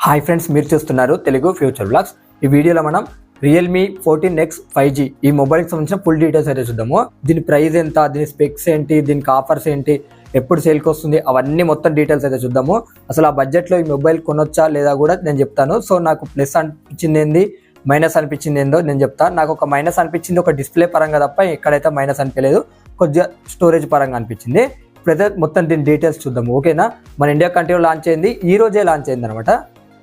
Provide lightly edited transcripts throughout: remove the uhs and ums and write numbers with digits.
Hi friends, మీరు చూస్తున్నారు Telugu future blogs. ఈ వీడియోలో మనం రియల్మీ 14X 5G ఈ మొబైల్కి సంబంధించిన ఫుల్ డీటెయిల్స్ అయితే చూద్దాము. దీని ప్రైస్ ఎంత, దీని స్పెక్స్ ఏంటి, దీనికి ఆఫర్స్ ఏంటి, ఎప్పుడు సేల్కి వస్తుంది, అవన్నీ మొత్తం డీటెయిల్స్ అయితే చూద్దాము. అసలు ఆ బడ్జెట్లో ఈ మొబైల్ కొనొచ్చా లేదా కూడా నేను చెప్తాను. సో నాకు ప్లస్ అనిపించింది ఏంది, మైనస్ అనిపించింది ఏందో నేను చెప్తాను. నాకు ఒక మైనస్ అనిపించింది ఒక డిస్ప్లే పరంగా తప్ప ఎక్కడైతే మైనస్ అనిపించలేదు, కొద్దిగా స్టోరేజ్ పరంగా అనిపించింది. ఇప్పుడైతే మొత్తం దీని డీటెయిల్స్ చూద్దాము. ఓకేనా, మన ఇండియా కంట్రీలో లాంచ్ అయింది, ఈ రోజే లాంచ్ అయింది అనమాట.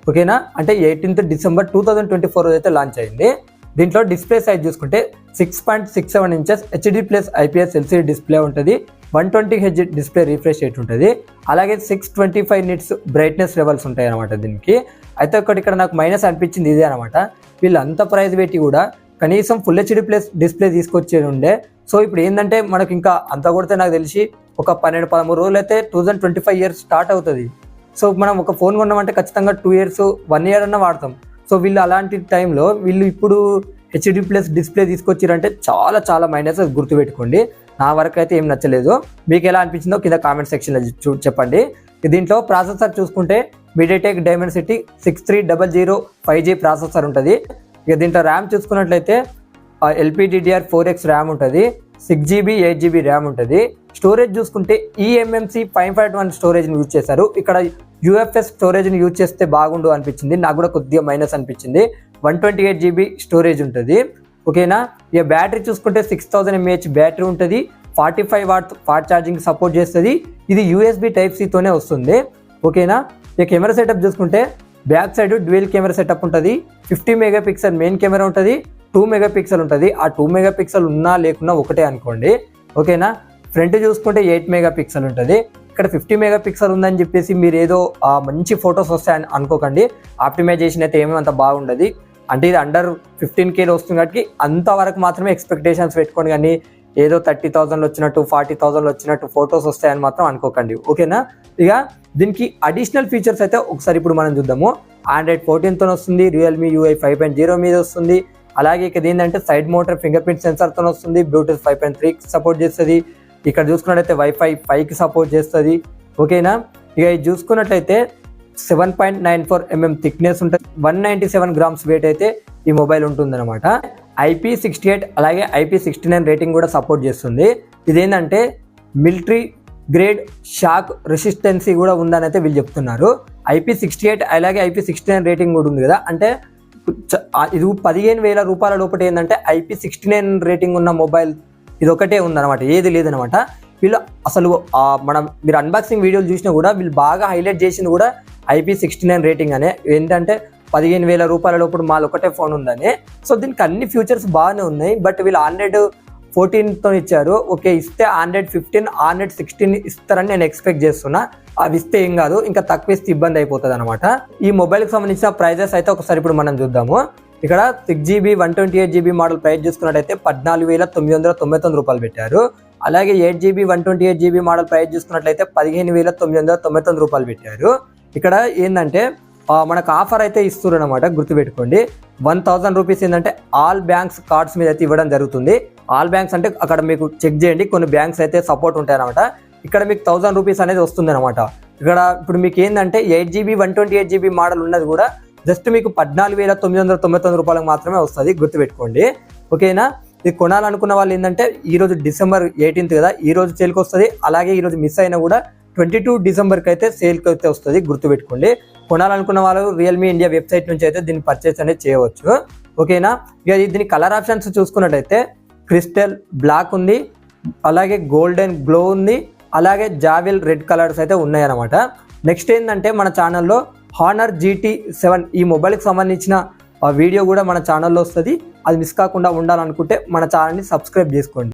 ఓకేనా, అంటే 18th December 2024 అయితే లాంచ్ అయింది. దీంట్లో డిస్ప్లే సైజ్ చూసుకుంటే 6.67 inches HD+ IPS LCD display ఉంటుంది. 120Hz డిస్ప్లే రిఫ్రెష్ రేట్ ఉంటుంది. అలాగే 625 నిట్స్ బ్రైట్నెస్ లెవెల్స్ ఉంటాయి అనమాట దీనికి. అయితే ఒకటి ఇక్కడ నాకు మైనస్ అనిపించింది ఇదే అనమాట. వీళ్ళు అంత ప్రైస్ పెట్టి కూడా కనీసం ఫుల్ HD+ డిస్ప్లే తీసుకొచ్చేది ఉండే. సో ఇప్పుడు ఏంటంటే మనకి ఇంకా అంత కొడితే నాకు తెలిసి ఒక 12-13 రోజులు అయితే 2025 ఇయర్స్ స్టార్ట్ అవుతుంది. సో మనం ఒక ఫోన్ కొన్నామంటే ఖచ్చితంగా 2 years 1 year అన్న వాడతాం. సో వీళ్ళు అలాంటి టైంలో వీళ్ళు ఇప్పుడు HD+ డిస్ప్లే తీసుకొచ్చారంటే చాలా చాలా మైనస్, గుర్తుపెట్టుకోండి. నా వరకు అయితే ఏం నచ్చలేదు. మీకు ఎలా అనిపించిందో కింద కామెంట్ సెక్షన్లో చెప్పండి. దీంట్లో ప్రాసెసర్ చూసుకుంటే MediaTek Dimensity 6300 5G ప్రాసెసర్ ఉంటుంది. ఇక దీంట్లో ర్యామ్ చూసుకున్నట్లయితే LPDDR4X ర్యామ్ ఉంటుంది. 6GB 8GB ర్యామ్ ఉంటుంది. స్టోరేజ్ చూసుకుంటే eMMC 5.1 స్టోరేజ్ని యూజ్ చేశారు. ఇక్కడ UFS స్టోరేజ్ని యూజ్ చేస్తే బాగుండు అనిపించింది, నాకు కూడా కొద్దిగా మైనస్ అనిపించింది. 128GB స్టోరేజ్ ఉంటుంది. ఓకేనా, ఇక బ్యాటరీ చూసుకుంటే 6000 mAh బ్యాటరీ ఉంటుంది. 45 వాట్ ఫాస్ట్ ఛార్జింగ్ సపోర్ట్ చేస్తుంది. ఇది USB Type-C తోనే వస్తుంది. ఓకేనా, ఇక కెమెరా సెటప్ చూసుకుంటే back side dual camera setup ఉంటుంది. 50 MP మెయిన్ కెమెరా ఉంటుంది, 2 MP ఉంటుంది. ఆ 2 MP ఉన్నా లేకున్నా ఒకటే అనుకోండి. ఓకేనా, ఫ్రంట్ చూసుకుంటే 8 MP ఉంటుంది. ఇక్కడ 50 MP ఉందని చెప్పేసి మీరు ఏదో మంచి ఫొటోస్ వస్తాయని అనుకోకండి. ఆప్టిమైజేషన్ అయితే ఏమీ అంత బాగుండదు. అంటే ఇది అండర్ 15Kలో వస్తుంది కాబట్టి అంతవరకు మాత్రమే ఎక్స్పెక్టేషన్స్ పెట్టుకోండి, కానీ ఏదో 30,000 వచ్చినట్టు 40,000 వచ్చినట్టు ఫొటోస్ వస్తాయని మాత్రం అనుకోకండి. ఓకేనా, ఇక దీనికి అడిషనల్ ఫీచర్స్ అయితే ఒకసారి ఇప్పుడు మనం చూద్దాము. Android 14తో వస్తుంది, Realme UI 5.0 మీద వస్తుంది. అలాగే ఇక్కడ ఏంటంటే సైడ్ మోటర్ ఫింగర్ ప్రింట్ సెన్సార్తో వస్తుంది. Bluetooth 5.3 సపోర్ట్ చేస్తుంది. ఇక్కడ చూసుకున్నట్లయితే Wi-Fi 5కి సపోర్ట్ చేస్తుంది. ఓకేనా, ఇక ఇది చూసుకున్నట్లయితే 7.94 mm థిక్నెస్ ఉంటుంది. 197 grams వెయిట్ అయితే ఈ మొబైల్ ఉంటుందన్నమాట. IP68 అలాగే IP69 రేటింగ్ కూడా సపోర్ట్ చేస్తుంది. ఇదేంటంటే మిలిటరీ గ్రేడ్ షాక్ రెసిస్టెన్సీ కూడా ఉందని అయితే వీళ్ళు చెప్తున్నారు. IP68 అలాగే IP69 రేటింగ్ కూడా ఉంది కదా, అంటే ఇది 15,000 రూపాయల లోపల ఏంటంటే IP69 రేటింగ్ ఉన్న మొబైల్ ఇది ఒకటే ఉందన్నమాట, ఏది లేదనమాట. వీళ్ళు అసలు మీరు అన్బాక్సింగ్ వీడియోలు చూసినా కూడా వీళ్ళు బాగా హైలైట్ చేసింది కూడా IP69 రేటింగ్ అనే, ఏంటంటే 15,000 రూపాయల లోపల మాది ఒకటే ఫోన్ ఉందని. సో దీనికి అన్ని ఫ్యూచర్స్ బాగానే ఉన్నాయి. బట్ వీళ్ళు Android 14తో ఇచ్చారు. ఓకే, ఇస్తే Android 15 Android 16 ఇస్తారని నేను ఎక్స్పెక్ట్ చేస్తున్నా. అవి ఇస్తే ఏం కాదు, ఇంకా తక్కువ ఇస్తే ఇబ్బంది అయిపోతుంది అనమాట. ఈ మొబైల్కి సంబంధించిన ప్రైజెస్ అయితే ఒకసారి ఇప్పుడు మనం చూద్దాము. ఇక్కడ 6GB 128GB మోడల్ ప్రైస్ చూసుకున్నట్టయితే 14,999 రూపాయలు పెట్టారు. అలాగే 8GB 128GB మోడల్ ప్రైస్ చూసుకున్నట్లయితే 15,999 రూపాయలు పెట్టారు. ఇక్కడ ఏంటంటే మనకు ఆఫర్ అయితే ఇస్తున్నారు అనమాట, గుర్తుపెట్టుకోండి. 1,000 రూపీస్ ఏంటంటే ఆల్ బ్యాంక్స్ కార్డ్స్ మీద అయితే ఇవ్వడం జరుగుతుంది. ఆల్ బ్యాంక్స్ అంటే అక్కడ మీకు చెక్ చేయండి, కొన్ని బ్యాంక్స్ అయితే సపోర్ట్ ఉంటాయి అనమాట. ఇక్కడ మీకు 1000 రూపీస్ అనేది వస్తుంది అనమాట. ఇక్కడ ఇప్పుడు మీకు ఏంటంటే 8GB 128GB మోడల్ ఉన్నది కూడా జస్ట్ మీకు 14,999 రూపాయలకు మాత్రమే వస్తుంది, గుర్తుపెట్టుకోండి. ఓకేనా, ఇది కొనాలనుకున్న వాళ్ళు ఏంటంటే ఈరోజు December 18th కదా, ఈ రోజు సేల్కి వస్తుంది. అలాగే ఈరోజు మిస్ అయినా కూడా 22 Decemberకి అయితే సేల్కి అయితే వస్తుంది, గుర్తుపెట్టుకోండి. కొనాలనుకున్న వాళ్ళు రియల్మీ ఇండియా వెబ్సైట్ నుంచి అయితే దీన్ని పర్చేస్ అనేది చేయవచ్చు. ఓకేనా, ఇక దీని కలర్ ఆప్షన్స్ చూసుకున్నట్టయితే క్రిస్టల్ బ్లాక్ ఉంది, అలాగే గోల్డెన్ గ్లో ఉంది, అలాగే జావెల్ రెడ్ కలర్స్ అయితే ఉన్నాయన్నమాట. నెక్స్ట్ ఏంటంటే మన ఛానల్లో Honor GT7 ఈ మొబైల్కి సంబంధించిన వీడియో కూడా మన ఛానల్లో వస్తుంది. అది మిస్ కాకుండా ఉండాలనుకుంటే మన ఛానల్ని సబ్స్క్రైబ్ చేసుకోండి.